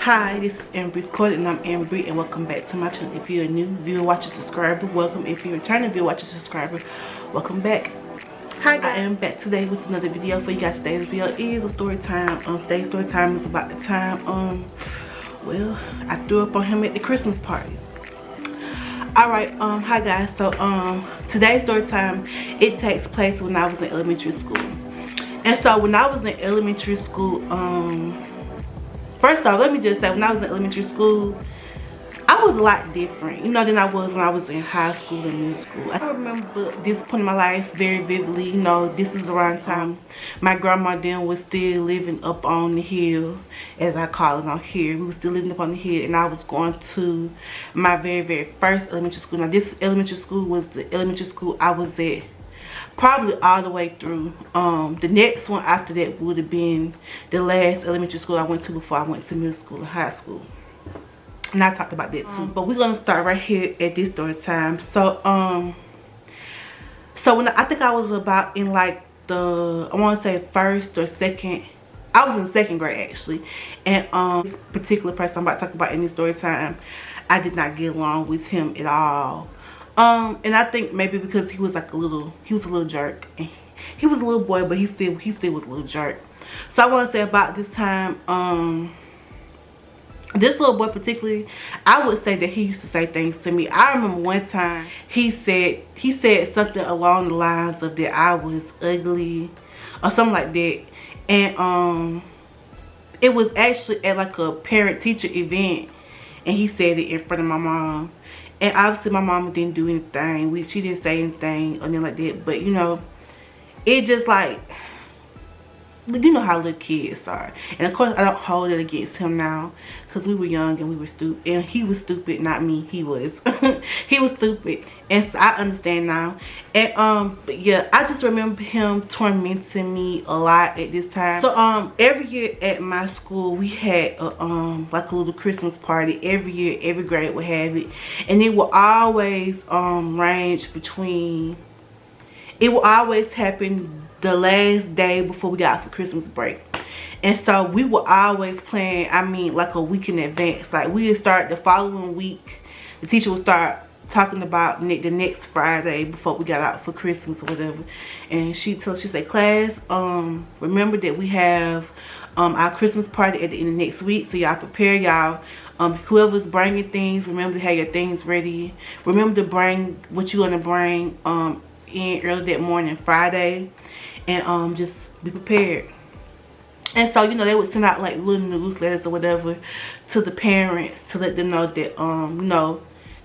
Hi, this is Embry's Court and I'm Embry, and welcome back to my channel. If you're a new viewer, watcher, subscriber, welcome. If you're a returning viewer, watcher, subscriber, welcome back. Hi guys. I am back today with another video for you guys. Today's video is a story time. Today's story time is about the time well, I threw up on him at the Christmas party. Alright, hi guys. So today's story time, it takes place when I was in elementary school. And so when I was in elementary school, first off, let me just say, when I was in elementary school, I was a lot different, than I was when I was in high school and middle school. I remember this point in my life very vividly. This is around the time my grandma then was still living up on the hill, as I call it on here. We were still living up on the hill, and I was going to my very, very first elementary school. Now, this elementary school was the elementary school I was at probably all the way through. The next one after that would have been the last elementary school I went to before I went to middle school and high school. And I talked about that too. But we're gonna start right here at this story time. So when I think I was about in like the, I want to say first or second, I was in second grade actually. And this particular person I'm about to talk about in this story time, I did not get along with him at all. And I think maybe because he was like a little jerk. And he was a little boy, but he still was a little jerk. So I want to say about this time, this little boy particularly, I would say that he used to say things to me. I remember one time he said something along the lines of that I was ugly or something like that. And it was actually at like a parent-teacher event, and he said it in front of my mom. And obviously my mama didn't do anything. She didn't say anything or anything like that. But it just like, you know how little kids are. And of course I don't hold it against him now, because we were young and we were stupid. And he was stupid, not me. He was. He was stupid. And so I understand now. And but yeah, I just remember him tormenting me a lot at this time. So every year at my school we had like a little Christmas party. Every year, every grade would have it. And it would always range between, it would always happen the last day before we got out for Christmas break. And so we were always playing, like a week in advance. Like we would start the following week. The teacher would start talking about the next Friday before we got out for Christmas or whatever. And she said, class, remember that we have our Christmas party at the end of next week. So y'all prepare y'all. Whoever's bringing things, remember to have your things ready. Remember to bring what you're going to bring in early that morning, Friday. And just be prepared. And so they would send out like little newsletters or whatever to the parents to let them know that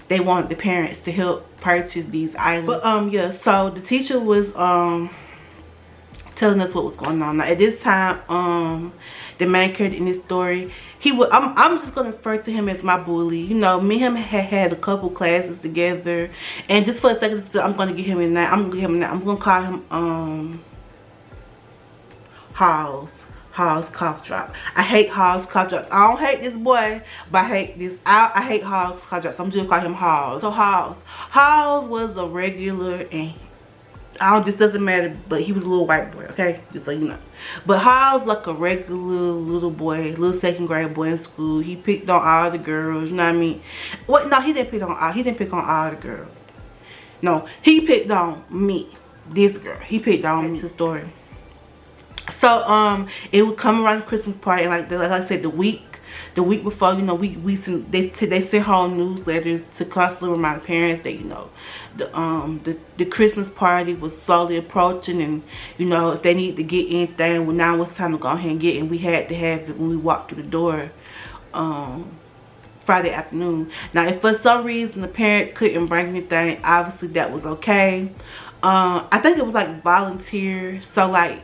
they wanted the parents to help purchase these items. But yeah, so the teacher was telling us what was going on. Now at this time, the main character in this story, he was, I'm just gonna refer to him as my bully. Me and him had a couple classes together, and just for a second, I'm gonna give him a name. I'm gonna call him Hall's cough drop. I hate Hall's cough drops. I don't hate this boy, but I hate this. I hate Hall's cough drops. I'm just gonna call him Hall. So Hall's was a regular, and this doesn't matter, but he was a little white boy, okay? Just so you know. But Hall's like a regular little boy, little second grade boy in school. He picked on all the girls, you know what I mean? What? No, he didn't pick on all the girls. No, he picked on me, this girl. He picked on me. That's the story. So it would come around the Christmas party, and like I said, the week before, they sent home newsletters to constantly remind parents that the Christmas party was slowly approaching, and if they need to get anything, well, now it's time to go ahead and get it. And we had to have it when we walked through the door Friday afternoon. Now if for some reason the parent couldn't bring anything, obviously that was okay. I think it was like volunteer, so like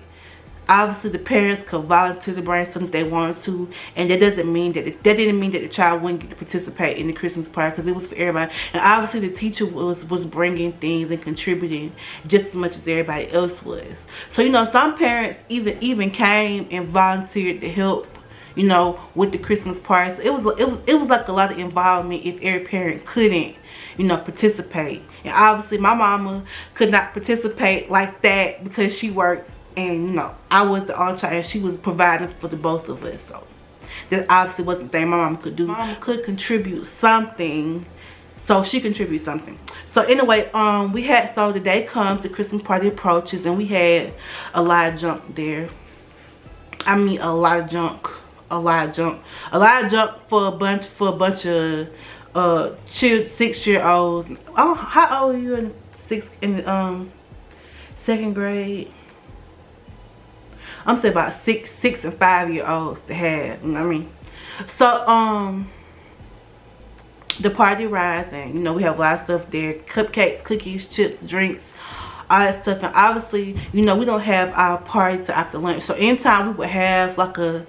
obviously the parents could volunteer to bring something if they wanted to, and that didn't mean that the child wouldn't get to participate in the Christmas party, because it was for everybody. And obviously the teacher was bringing things and contributing just as much as everybody else was. So some parents even came and volunteered to help with the Christmas party. So it was like a lot of involvement if every parent couldn't participate. And obviously my mama could not participate like that because she worked, and I was the only child, and she was providing for the both of us. So that obviously wasn't the thing my mom could do. Mom could contribute something, so she contributes something. So anyway, so the day comes, the Christmas party approaches, and we had a lot of junk there. I mean, a lot of junk for a bunch of 6-year-olds. Oh, how old are you in second grade? I'm saying about 6 and 5-year-olds to have, you know what I mean? So the party rides, and you know, we have a lot of stuff there: cupcakes, cookies, chips, drinks, all that stuff. And obviously, you know, we don't have our party till after lunch. So anytime we would have like a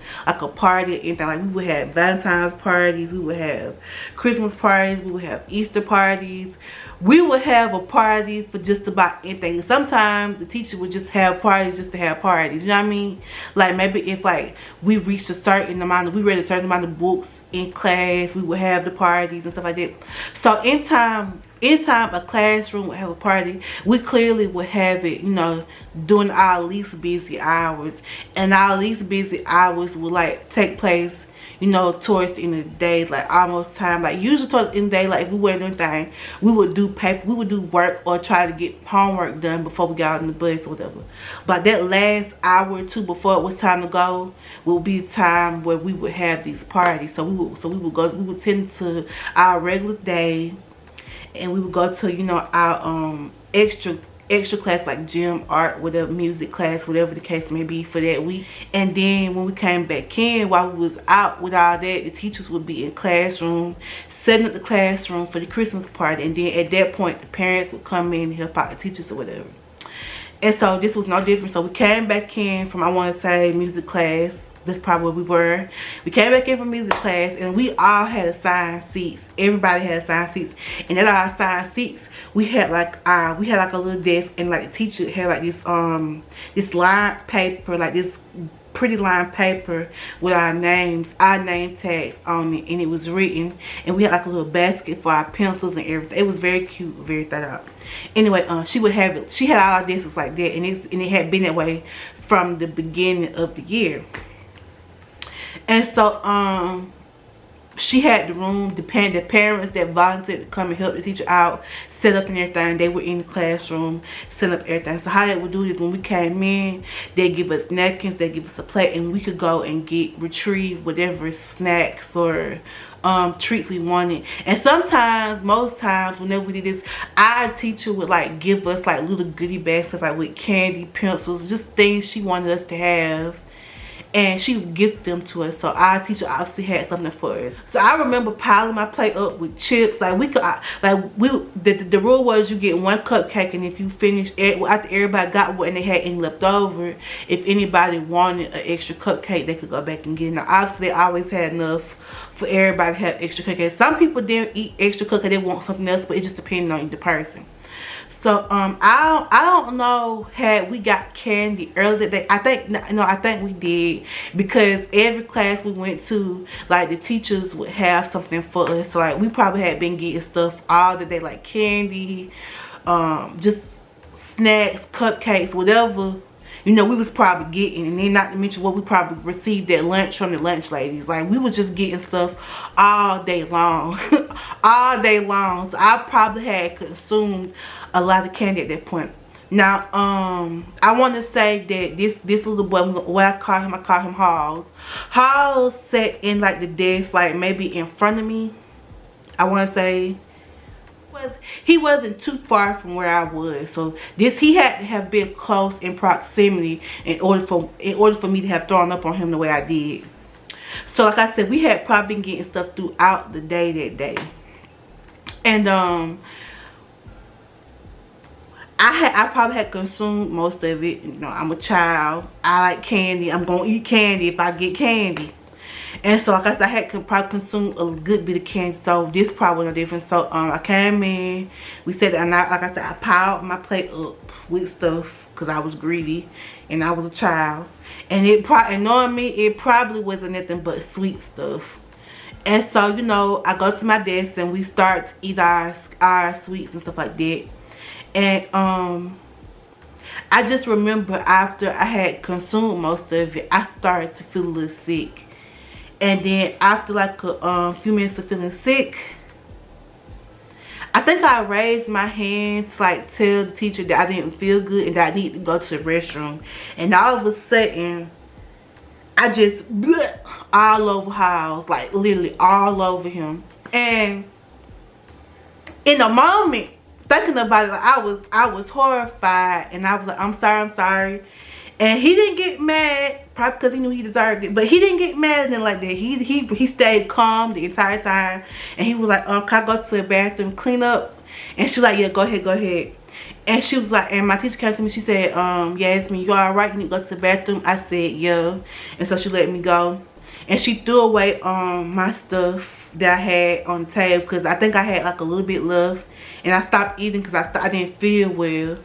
party or anything, like we would have Valentine's parties, we would have Christmas parties, we would have Easter parties. We would have a party for just about anything. Sometimes the teacher would just have parties just to have parties. You know what I mean? Like maybe if like we reached a certain amount, we read a certain amount of books in class, we would have the parties and stuff like that. So anytime a classroom would have a party, we clearly would have it, you know, during our least busy hours. And our least busy hours would like take place, you know, towards the end of the day, like almost time. Like usually towards the end of the day, like if we weren't doing anything, we would do paper, we would do work or try to get homework done before we got on the bus or whatever. But that last hour or two before it was time to go would be the time where we would have these parties. So we would tend to our regular day, and we would go to, you know, our extra class like gym, art, whatever, music class, whatever the case may be for that week. And then when we came back in, while we was out with all that, the teachers would be in classroom setting up the classroom for the Christmas party. And then at that point, the parents would come in and help out the teachers or whatever. And so this was no different. So we came back in from, I want to say, music class. That's probably where we were. We came back in from music class, and we all had assigned seats. Everybody had assigned seats, and at our assigned seats, we had like a little desk, and like the teacher had like this lined paper, like this pretty lined paper with our names, our name tags on it, and it was written. And we had like a little basket for our pencils and everything. It was very cute, very thought out. Anyway, she would have it. She had all our desks like that, and it had been that way from the beginning of the year. And so she had the room, the parents that volunteered to come and help the teacher out, set up and everything. They were in the classroom, set up everything. So how they would do this, when we came in, they give us napkins, they give us a plate, and we could go and retrieve whatever snacks or treats we wanted. And sometimes, most times, whenever we did this, our teacher would like give us like little goodie bags, like with candy, pencils, just things she wanted us to have. And she would gift them to us. So our teacher obviously had something for us. So I remember piling my plate up with chips. Like the rule was you get one cupcake, and if you finish after everybody got one and they had any left over, if anybody wanted an extra cupcake, they could go back and get it. Now obviously they always had enough for everybody to have extra cupcakes. Some people didn't eat extra cupcake, they want something else, but it just depended on the person. So I don't know, had we got candy earlier that day. I think we did, because every class we went to, like the teachers would have something for us. So like we probably had been getting stuff all the day, like candy, just snacks, cupcakes, whatever, you know, we was probably getting. And then not to mention what we probably received at lunch from the lunch ladies. Like we was just getting stuff all day long. All day long. So I probably had consumed a lot of candy at that point. Now I want to say that this little boy, what I call him Halls. Halls sat in like the desk, like maybe in front of me. I want to say he wasn't too far from where I was. So he had to have been close in proximity in order for me to have thrown up on him the way I did. So like I said, we had probably been getting stuff throughout the day that day. And I probably had consumed most of it. You know, I'm a child. I like candy. I'm gonna eat candy if I get candy. And so like I said, I had probably consumed a good bit of candy. So this probably was no different. So I came in, we said, and like I said, I piled my plate up with stuff because I was greedy and I was a child. And knowing me, it probably wasn't nothing but sweet stuff. And so, you know, I go to my desk and we start to eat our sweets and stuff like that. And I just remember after I had consumed most of it, I started to feel a little sick. And then after like a few minutes of feeling sick, I think I raised my hand to like tell the teacher that I didn't feel good and that I needed to go to the restroom. And all of a sudden, I just bleh, all over House, like literally all over him. And in a moment, thinking about it, like I was horrified, and I was like, I'm sorry. And he didn't get mad, probably because he knew he deserved it. But he didn't get mad and like that. He stayed calm the entire time. And he was like, can I go to the bathroom, clean up? And she was like, yeah, go ahead. And she was like, and my teacher came to me, she said, Yasmin, you alright? You need to go to the bathroom? I said, yeah. And so she let me go. And she threw away my stuff that I had on the table, because I think I had like a little bit left. And I stopped eating because I didn't feel well.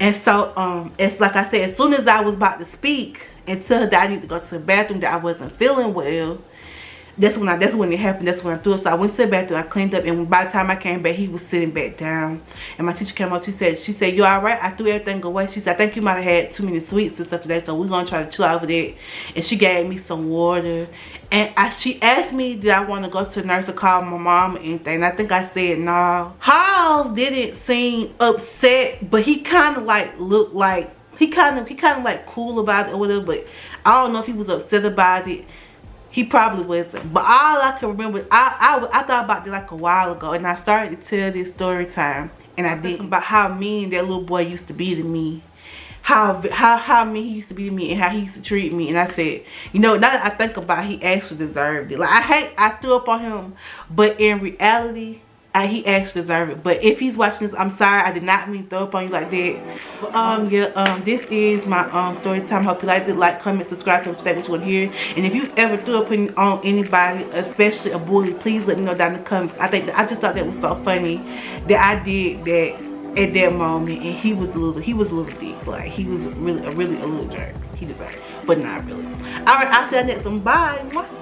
And so it's like I said, as soon as I was about to speak and tell her that I need to go to the bathroom, that I wasn't feeling well, that's when it happened. That's when I threw it. So I went to the bathroom, I cleaned up, and by the time I came back, he was sitting back down. And my teacher came up, she said, you alright? I threw everything away. She said, I think you might have had too many sweets and stuff today, so we're gonna try to chill out over that. And she gave me some water. And she asked me, did I want to go to the nurse or call my mom or anything? And I think I said no. Halls didn't seem upset, but he kind of like looked like, he kind of like cool about it or whatever, but I don't know if he was upset about it. He probably wasn't. But all I can remember, I thought about it like a while ago, and I started to tell this story time, and I did about how mean that little boy used to be to me. How mean he used to be to me and how he used to treat me. And I said, you know, now that I think about it, he actually deserved it. Like, I threw up on him, but in reality, he actually deserved it. But if he's watching this, I'm sorry, I did not mean to throw up on you like that. But yeah, this is my story time. Hope you liked it. Like, comment, subscribe, what you want to hear. And if you ever threw up on anybody, especially a bully, please let me know down in the comments. I just thought that was so funny that I did that at that moment, and he was a little dick. Like, he was really a little jerk. He deserved it, but not really. All right, I'll see you next one. Bye.